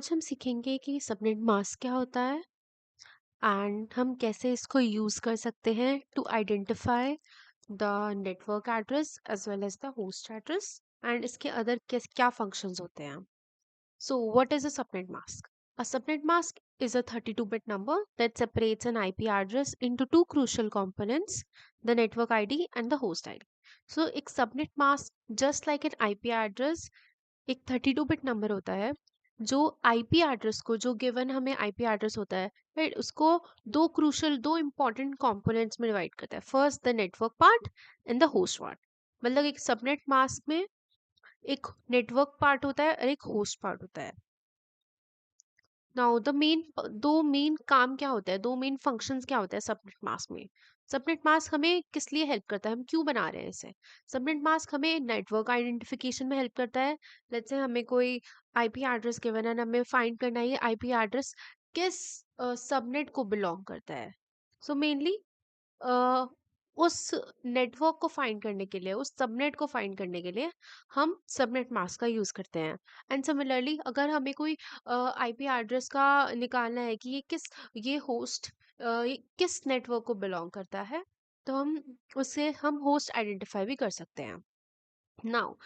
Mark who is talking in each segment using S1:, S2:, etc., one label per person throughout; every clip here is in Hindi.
S1: आज हम सीखेंगे कि सबनेट मास्क क्या होता है एंड हम कैसे इसको यूज़ कर सकते हैं to identify the network address as well as the host address and इसके अदर क्या फंक्शंस होते हैं. So what is a subnet mask? A subnet mask is a 32-bit number that separates an IP address into two crucial components, the network ID and the host ID. So एक subnet mask just like an IP address एक 32 बिट नंबर होता है जो आईपी एड्रेस को जो गिवन हमें आईपी एड्रेस होता है राइट उसको दो इंपॉर्टेंट कंपोनेंट्स में डिवाइड करता है. First the network part and the host part. मतलब एक सबनेट मास्क में एक नेटवर्क पार्ट होता है और एक होस्ट पार्ट होता है. नाउ द मेन दो मेन काम क्या होता है, दो मेन फंक्शंस क्या होता है सबनेट मास्क में. सबनेट मास्क हमें किस लिए हेल्प करता है, हम क्यों बना रहे हैं इसे. सबनेट मास्क हमें नेटवर्क आइडेंटिफिकेशन में हेल्प करता है. लेट्स से हमें कोई आईपी एड्रेस गिवन है, हमें फाइंड करना है ये आईपी एड्रेस किस सबनेट को बिलोंग करता है. सो मेनली अ, उस नेटवर्क को फाइंड करने के लिए, उस सबनेट को फाइंड करने के लिए हम सबनेट मास्क का यूज करते हैं. एंड सिमिलरली अगर हमें कोई आईपी एड्रेस का निकालना है कि ये होस्ट ये किस नेटवर्क को बिलोंग करता है, तो हम होस्ट आइडेंटिफाई भी कर सकते हैं. Now,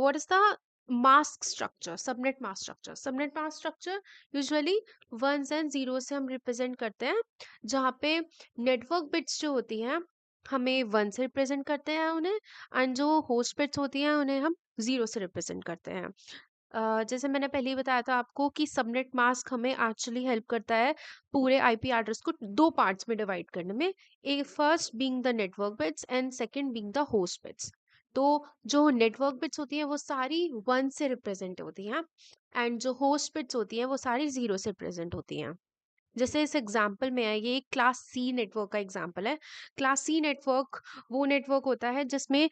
S1: what is the mask structure? Subnet mask structure. Subnet mask structure usually ones and zeros से हम रिप्रेजेंट करते हैं, जहाँ पे नेटवर्क बिट्स जो होती हैं हमें वन से रिप्रेजेंट करते हैं उन्हें, एंड जो होस्ट बिट्स होती हैं उन्हें हम जीरो से रिप्रेजेंट करते हैं. जैसे मैंने पहले ही बताया था आपको कि सबनेट मास्क हमें एक्चुअली हेल्प करता है पूरे आईपी एड्रेस को दो पार्ट्स में डिवाइड करने में. एक first being the network bits and second being the host bits. तो जो नेटवर्क बिट्स होती हैं वो सारी वन से रिप्रेजेंट होती हैं, एंड जो होस्ट बिट्स होती हैं वो सारी जीरो से रिप्रेजेंट होती हैं. जैसे इस एग्जाम्पल में है, ये एक क्लास सी नेटवर्क का एग्जाम्पल है. क्लास सी नेटवर्क वो नेटवर्क होता है जिसमें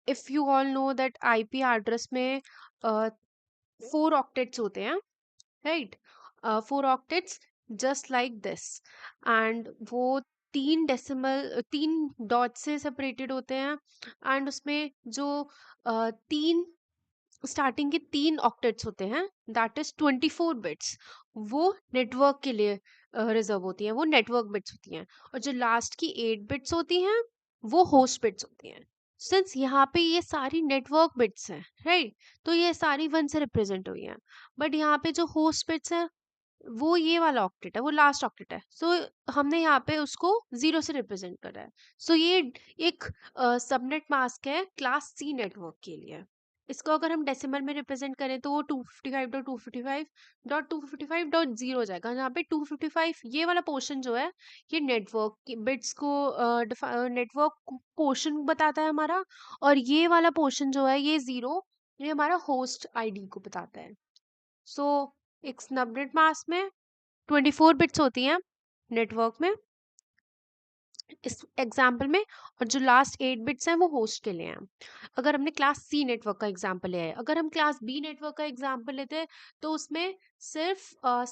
S1: if you all know that IP address में 4 ऑक्टेट्स होते हैं, right. 4 octets just like this, and वो तीन डॉट से सेपरेटेड होते हैं. एंड उसमें जो तीन स्टार्टिंग के 3 ऑक्टेट्स होते हैं, दैट इज 24 बिट्स, वो नेटवर्क के लिए रिजर्व होती हैं, वो नेटवर्क बिट्स होती हैं. और जो लास्ट की 8 बिट्स होती हैं वो होस्ट बिट्स होती हैं. सिंस यहाँ पे ये सारी नेटवर्क बिट्स हैं, राइट, तो ये सारी वन से रिप्रेजेंट हुई हैं. बट यहाँ पे जो होस्ट बिट्स है वो ये वाला ऑक्टेट है, वो लास्ट ऑक्टेट है. सो हमने यहाँ पे उसको जीरो से रिप्रेजेंट करा है. सो ये एक सबनेट मास्क है क्लास सी नेटवर्क के लिए. इसको अगर हम डेसिमल में रिप्रेजेंट करें तो वो 255.255.255.0 हो जाएगा, जहाँ पे 255 ये वाला पोर्शन जो है ये नेटवर्क की बिट्स को नेटवर्क पोर्शन बताता है हमारा. और ये वाला पोर्शन जो है ये जीरो, ये हमारा होस्ट आईडी को बताता है. सो एक सबनेट मास्क में 24 बिट्स होती हैं नेटवर्क में इस एग्जाम्पल में, और जो लास्ट 8 बिट्स हैं वो होस्ट के लिए हैं. अगर हमने क्लास सी नेटवर्क का एग्जाम्पल लिया है, अगर हम क्लास बी नेटवर्क का एग्जाम्पल लेते हैं तो उसमें सिर्फ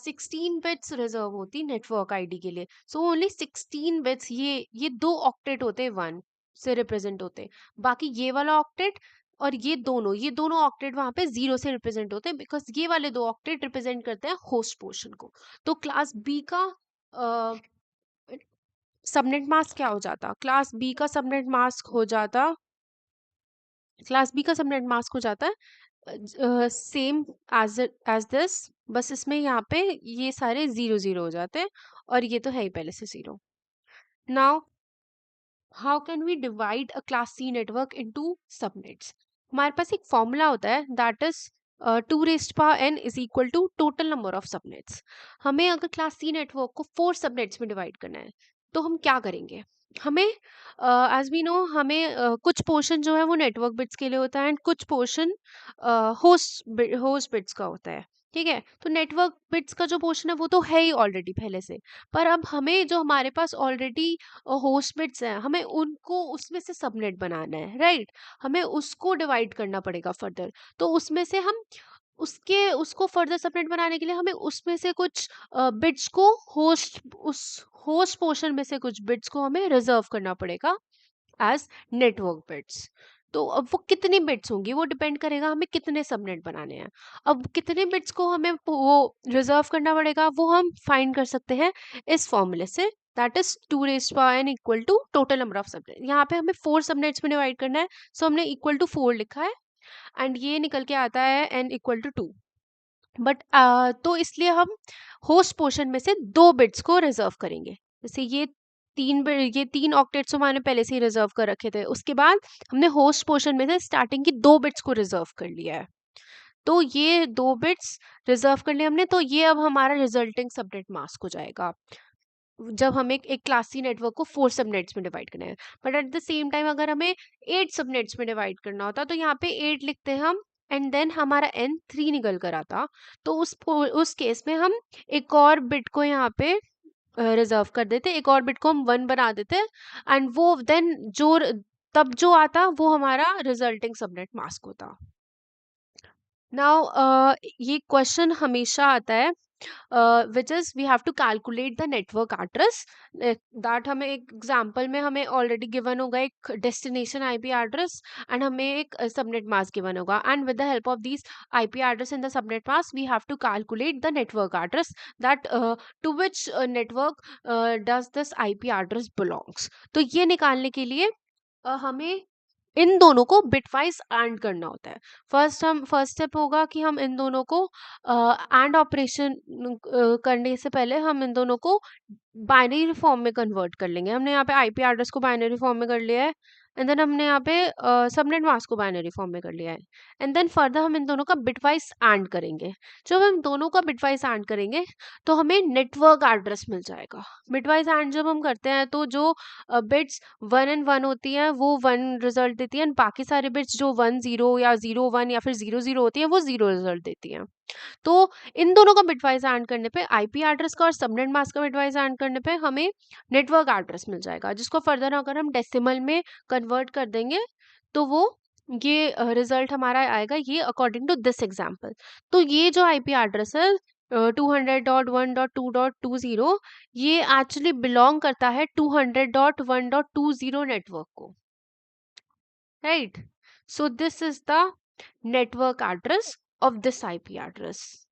S1: 16 बिट्स रिजर्व होती नेटवर्क आईडी के लिए. सो ओनली 16 बिट्स, ये 2 ऑक्टेट होते वन से रिप्रेजेंट होते. बाकी ये वाला ऑक्टेट और ये दोनों ऑक्टेट वहां पे जीरो से रिप्रेजेंट होते हैं, बिकॉज ये वाले 2 ऑक्टेट रिप्रेजेंट करते हैं होस्ट पोर्शन को. तो क्लास बी का सबनेट मास्क क्या हो जाता, क्लास बी का सबनेट मास्क हो जाता, क्लास बी का सबनेट मास्क हो जाता है सेम एज दिस, बस इसमें यहाँ पे ये सारे जीरो जीरो हो जाते हैं, और ये तो है ही पहले से zero. Now how can we divide a class C network into subnets. हमारे पास एक फॉर्मूला होता है that is 2 raised to power n is equal to total number of subnets. हमें अगर क्लास सी नेटवर्क को 4 सबनेट्स में डिवाइड करना है तो हम क्या करेंगे. हमें एज वी नो हमें कुछ पोर्शन जो है वो नेटवर्क बिट्स के लिए होता है एंड कुछ पोर्शन होस्ट बिट्स का होता है. ठीक है, तो नेटवर्क बिट्स का जो पोर्शन है वो तो है ही ऑलरेडी पहले से. पर अब हमें जो हमारे पास ऑलरेडी होस्ट बिट्स हैं हमें उनको उसमें से सबनेट बनाना है, राइट. हमें उसको डिवाइड करना पड़ेगा फर्दर. तो उसमें से हम उसको फर्दर सबनेट बनाने के लिए हमें उसमें से कुछ बिट्स को उस होस्ट पोर्शन में से कुछ बिट्स को हमें रिजर्व करना पड़ेगा एज नेटवर्क बिट्स. तो अब वो कितनी बिट्स होंगी वो डिपेंड करेगा हमें कितने सबनेट बनाने हैं। अब कितने बिट्स को हमें वो रिजर्व करना पड़ेगा वो हम फाइंड कर सकते हैं इस फॉर्मूले से, that is 2n equal to total number of subnet. यहाँ पे हमें 4 सबनेट्स में डिवाइड करना है, सो हमने इक्वल टू 4 लिखा है एंड ये निकल के आता है n इक्वल टू 2। बट तो इसलिए हम होस्ट पोर्शन में से 2 बिट्स को रिजर्व करेंगे। जैसे ये 3 ऑक्टेट्स हमारे पहले से ही रिजर्व कर रखे थे, उसके बाद हमने होस्ट पोर्शन में से स्टार्टिंग की 2 बिट्स को रिजर्व कर लिया है। तो ये 2 बिट्स रिजर्व कर लिए हमने, तो ये अब हमारा रिजल्टिंग सबनेट मास्क हो जाएगा जब हमें एक क्लास सी नेटवर्क को 4 सबनेट्स में डिवाइड करना है। But at the same time अगर हमें 8 सबनेट्स में डिवाइड करना होता तो यहाँ पे 8 लिखते हैं हम एंड देन हमारा n 3 निकल कर आता, तो उस केस में हम एक और बिट को यहाँ पे रिजर्व कर देते, एक और बिट को हम 1 बना देते एंड वो देन तब जो आता वो हमारा रिजल्टिंग सबनेट मास्क होता। नाउ ये क्वेश्चन हमेशा आता है which is we have to calculate the network address that हमें एक एग्जांपल में हमें ऑलरेडी गिवन होगा एक डेस्टिनेशन आईपी एड्रेस एंड हमें एक सबनेट मास्क गिवन होगा and with the help of this IP address in the subnet mask we have to calculate the network address that to which network does this IP address belongs. तो ये निकालने के लिए हमें इन दोनों को बिटवाइज एंड करना होता है। फर्स्ट स्टेप होगा कि हम इन दोनों को एंड ऑपरेशन करने से पहले हम इन दोनों को बाइनरी फॉर्म में कन्वर्ट कर लेंगे। हमने यहाँ पे आईपी एड्रेस को बाइनरी फॉर्म में कर लिया है एंड देन हमने यहाँ पे सबनेट मास्क को बाइनरी फॉर्म में कर लिया है एंड देन फर्दर हम इन दोनों का बिटवाइज एंड करेंगे। जब हम दोनों का बिटवाइज एंड करेंगे तो हमें नेटवर्क एड्रेस मिल जाएगा। बिटवाइज एंड जब हम करते हैं तो जो बिट्स 1 एंड 1 होती हैं वो 1 रिजल्ट देती हैं, बाकी सारे बिट्स जो 1 0 या 0 1 या फिर 0 0 होती हैं वो 0 रिजल्ट देती हैं। तो इन दोनों का बिटवाइज एंड करने पे आईपी एड्रेस का और सबनेट मास्क का बिटवाइज एंड करने पे हमें नेटवर्क एड्रेस मिल जाएगा, जिसको फर्दर अगर हम डेसिमल में कन्वर्ट कर देंगे तो वो ये रिजल्ट हमारा आएगा ये अकॉर्डिंग टू दिस एग्जाम्पल। तो ये जो आईपी एड्रेस है 200.1.2.20 ये एक्चुअली बिलोंग करता है 200.1.20 नेटवर्क को, right. So this is the network address of this IP address.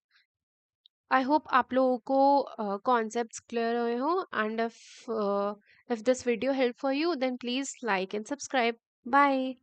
S1: I hope आप लोगों को कॉन्सेप्ट्स क्लियर हुए हो and if this video helped for you then please like and subscribe. Bye.